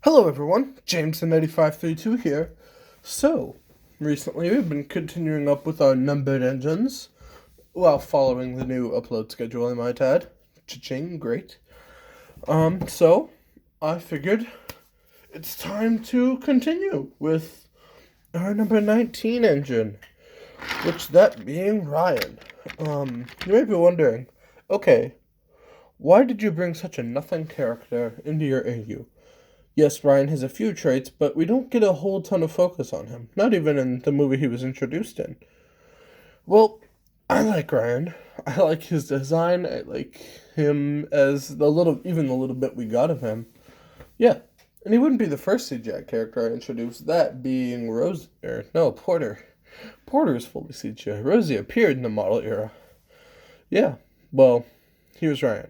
Hello everyone, Jameson8532 here. So, recently we've been continuing up with our numbered engines, while following the new upload schedule I might add. Cha-ching, great. So, I figured it's time to continue with our number 19 engine, which that being Ryan. You may be wondering, okay, why did you bring such a nothing character into your AU? Yes, Ryan has a few traits, but we don't get a whole ton of focus on him. Not even in the movie he was introduced in. Well, I like Ryan. I like his design. I like him as even the little bit we got of him. Yeah, and he wouldn't be the first CGI character I introduced. That being Porter. Porter is fully CGI. Rosie appeared in the model era. Yeah, well, here's Ryan.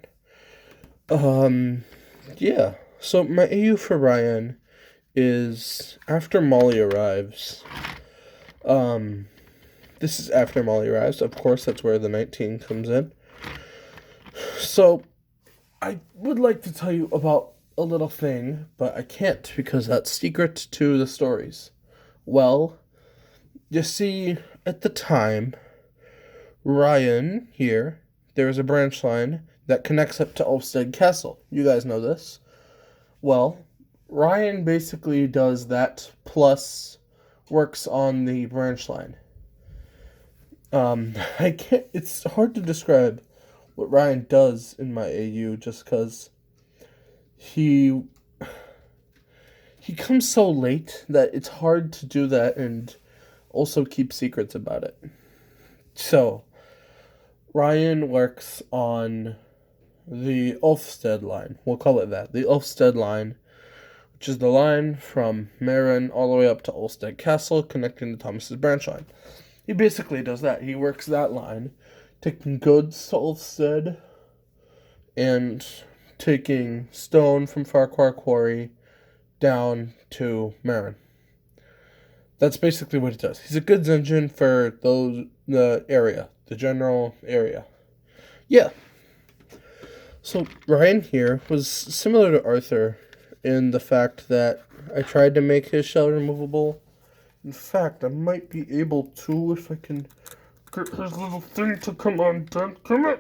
Yeah. So my AU for Ryan is after Molly arrives. This is after Molly arrives. Of course, that's where the 19 comes in. So, I would like to tell you about a little thing, but I can't because that's secret to the stories. Well, you see, at the time, Ryan here, there is a branch line that connects up to Ulfstead Castle. You guys know this. Well, Ryan basically does that plus works on the branch line. I can't. It's hard to describe what Ryan does in my AU just because he comes so late that it's hard to do that and also keep secrets about it. So, Ryan works on the Ulfstead line. We'll call it that. The Ulfstead line, which is the line from Marin all the way up to Ulfstead Castle, connecting to Thomas's branch line. He basically does that. He works that line, taking goods to Ulfstead and taking stone from Farquhar Quarry down to Marin. That's basically what he does. He's a goods engine for the area, the general area. Yeah. So Ryan here was similar to Arthur in the fact that I tried to make his shell removable. In fact, I might be able to if I can get his little thing to come undone. Come on!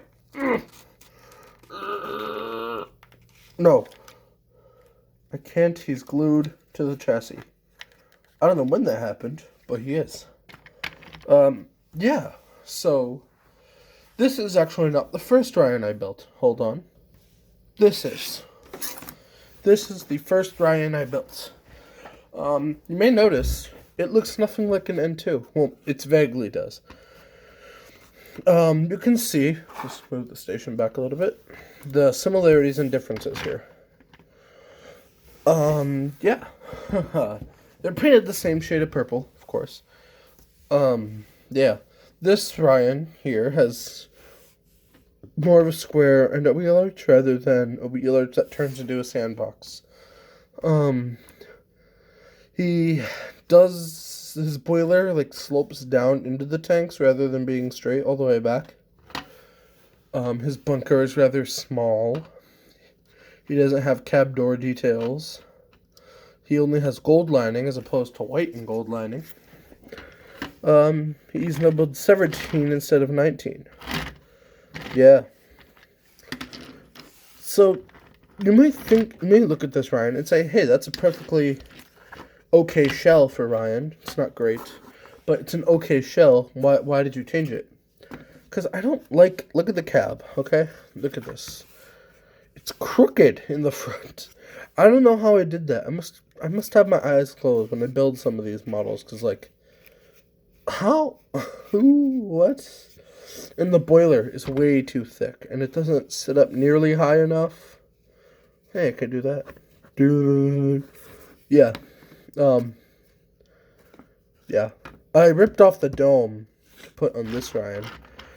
No. I can't. He's glued to the chassis. I don't know when that happened, but he is. Yeah. So, this is actually not the first Ryan I built. Hold on. This is the first Ryan I built. You may notice it looks nothing like an N2. Well, it vaguely does. You can see, just move the station back a little bit, the similarities and differences here. Yeah. They're painted the same shade of purple, of course. Yeah. This Ryan here has more of a square and a wheel arch rather than a wheel arch that turns into a sandbox. He does his boiler slopes down into the tanks rather than being straight all the way back. His bunker is rather small. He doesn't have cab door details. He only has gold lining as opposed to white and gold lining. He's numbered 17 instead of 19. Yeah. So, you may look at this Ryan and say, hey, that's a perfectly okay shell for Ryan. It's not great, but it's an okay shell. Why did you change it? Because I don't look at the cab, okay? Look at this. It's crooked in the front. I don't know how I did that. I must have my eyes closed when I build some of these models, because, how? Who? What? And the boiler is way too thick, and it doesn't sit up nearly high enough. Hey, I could do that. Yeah. Yeah. I ripped off the dome to put on this Ryan,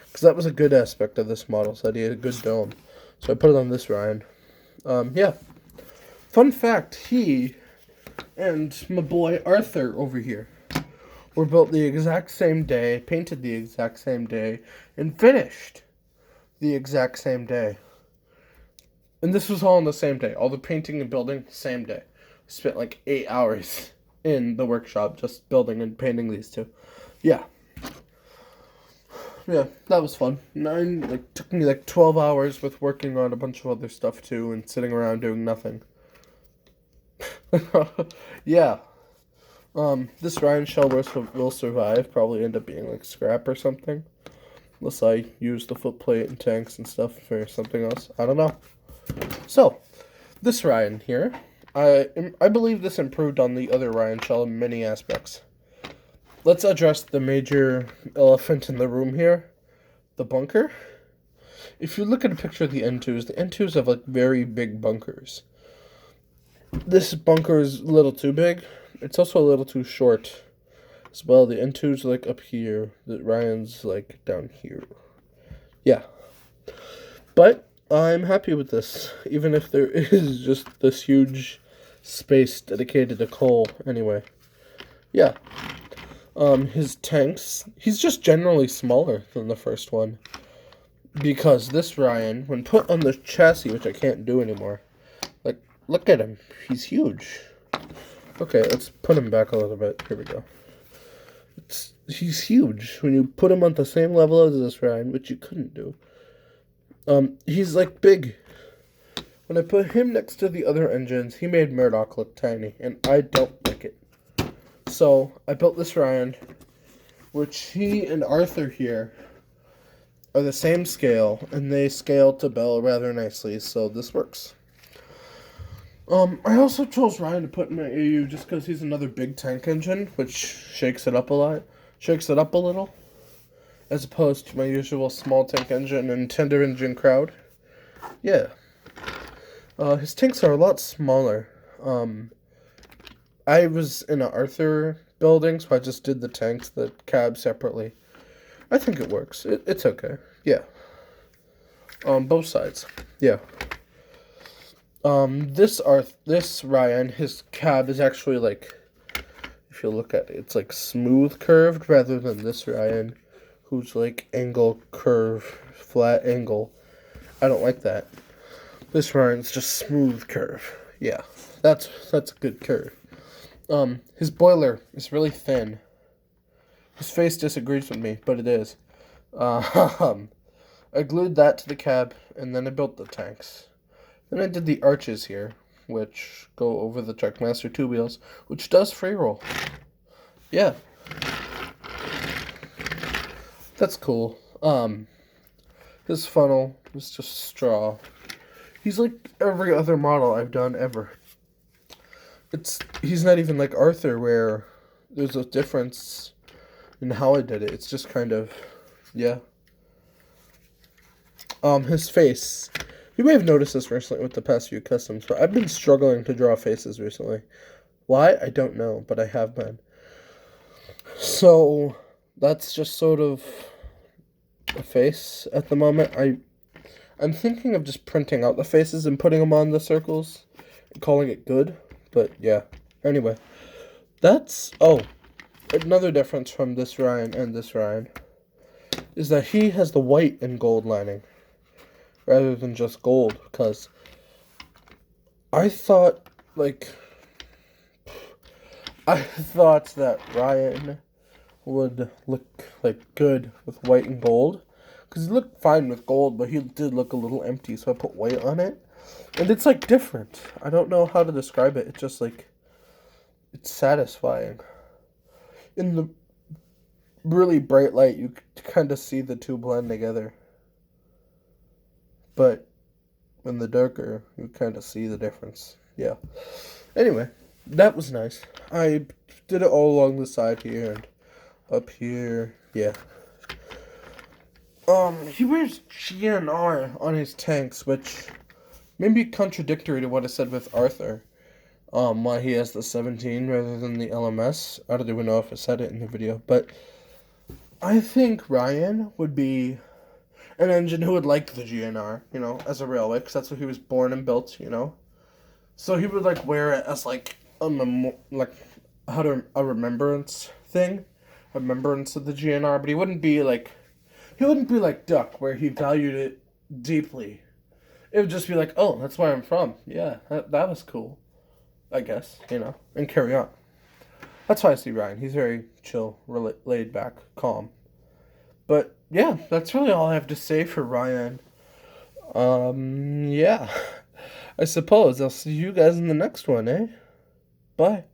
because that was a good aspect of this model, so he had a good dome. So I put it on this Ryan. Yeah. Fun fact, he and my boy Arthur over here were built the exact same day, painted the exact same day, and finished the exact same day. And this was all on the same day. All the painting and building, same day. Spent like 8 hours in the workshop just building and painting these two. Yeah. Yeah, that was fun. Took me like 12 hours with working on a bunch of other stuff too and sitting around doing nothing. Yeah. This Ryan shell will survive, probably end up being like scrap or something. Unless I use the footplate and tanks and stuff for something else. I don't know. So, this Ryan here, I believe this improved on the other Ryan shell in many aspects. Let's address the major elephant in the room here, the bunker. If you look at a picture of the N2s have like very big bunkers. This bunker is a little too big. It's also a little too short as well. The N2's like up here. The Ryan's like down here. Yeah. But I'm happy with this, even if there is just this huge space dedicated to coal anyway. Yeah. His tanks, he's just generally smaller than the first one. Because this Ryan, when put on the chassis, which I can't do anymore, like, look at him. He's huge. Okay, let's put him back a little bit. Here we go. He's huge. When you put him on the same level as this Ryan, which you couldn't do, he's like big. When I put him next to the other engines, he made Murdoch look tiny, and I don't like it. So, I built this Ryan, which he and Arthur here are the same scale, and they scale to Bell rather nicely, so this works. I also chose Ryan to put in my AU just because he's another big tank engine, which shakes it up a little, as opposed to my usual small tank engine and tender engine crowd. Yeah. His tanks are a lot smaller. I was in an Arthur building, so I just did the tanks, the cab separately. I think it works. It's okay. Yeah. Both sides. Yeah. This Ryan, his cab is actually like, if you look at it, it's like smooth curved rather than this Ryan, who's like angle curve, flat angle. I don't like that. This Ryan's just smooth curve. Yeah, that's a good curve. His boiler is really thin. His face disagrees with me, but it is. I glued that to the cab, and then I built the tanks. Then I did the arches here, which go over the Truckmaster 2 wheels, which does free roll. Yeah. That's cool. His funnel is just straw. He's like every other model I've done ever. He's not even like Arthur, where there's a difference in how I did it. It's just kind of, yeah. His face. You may have noticed this recently with the past few customs, but I've been struggling to draw faces recently. Why? I don't know, but I have been. So, that's just sort of a face at the moment. I'm thinking of just printing out the faces and putting them on the circles and calling it good, but yeah. Anyway, another difference from this Ryan and this Ryan is that he has the white and gold lining rather than just gold, because I thought that Ryan would look like good with white and gold, because he looked fine with gold, but he did look a little empty, so I put white on it, and it's like different. I don't know how to describe it. It's just like, it's satisfying. In the really bright light, you kind of see the two blend together, but in the darker, you kind of see the difference. Yeah. Anyway, that was nice. I did it all along the side here and up here. Yeah. He wears GNR on his tanks, which may be contradictory to what I said with Arthur. Why he has the 17 rather than the LMS. I don't even know if I said it in the video, but I think Ryan would be an engine who would like the GNR, as a railway, because that's what he was born and built, So he would wear it as a remembrance thing, a remembrance of the GNR, but he wouldn't be like Duck, where he valued it deeply. It would just be like, oh, that's where I'm from. Yeah, that was cool. I guess, and carry on. That's why I see Ryan. He's very chill, laid back, calm. But yeah, that's really all I have to say for Ryan. Yeah. I suppose I'll see you guys in the next one, eh? Bye.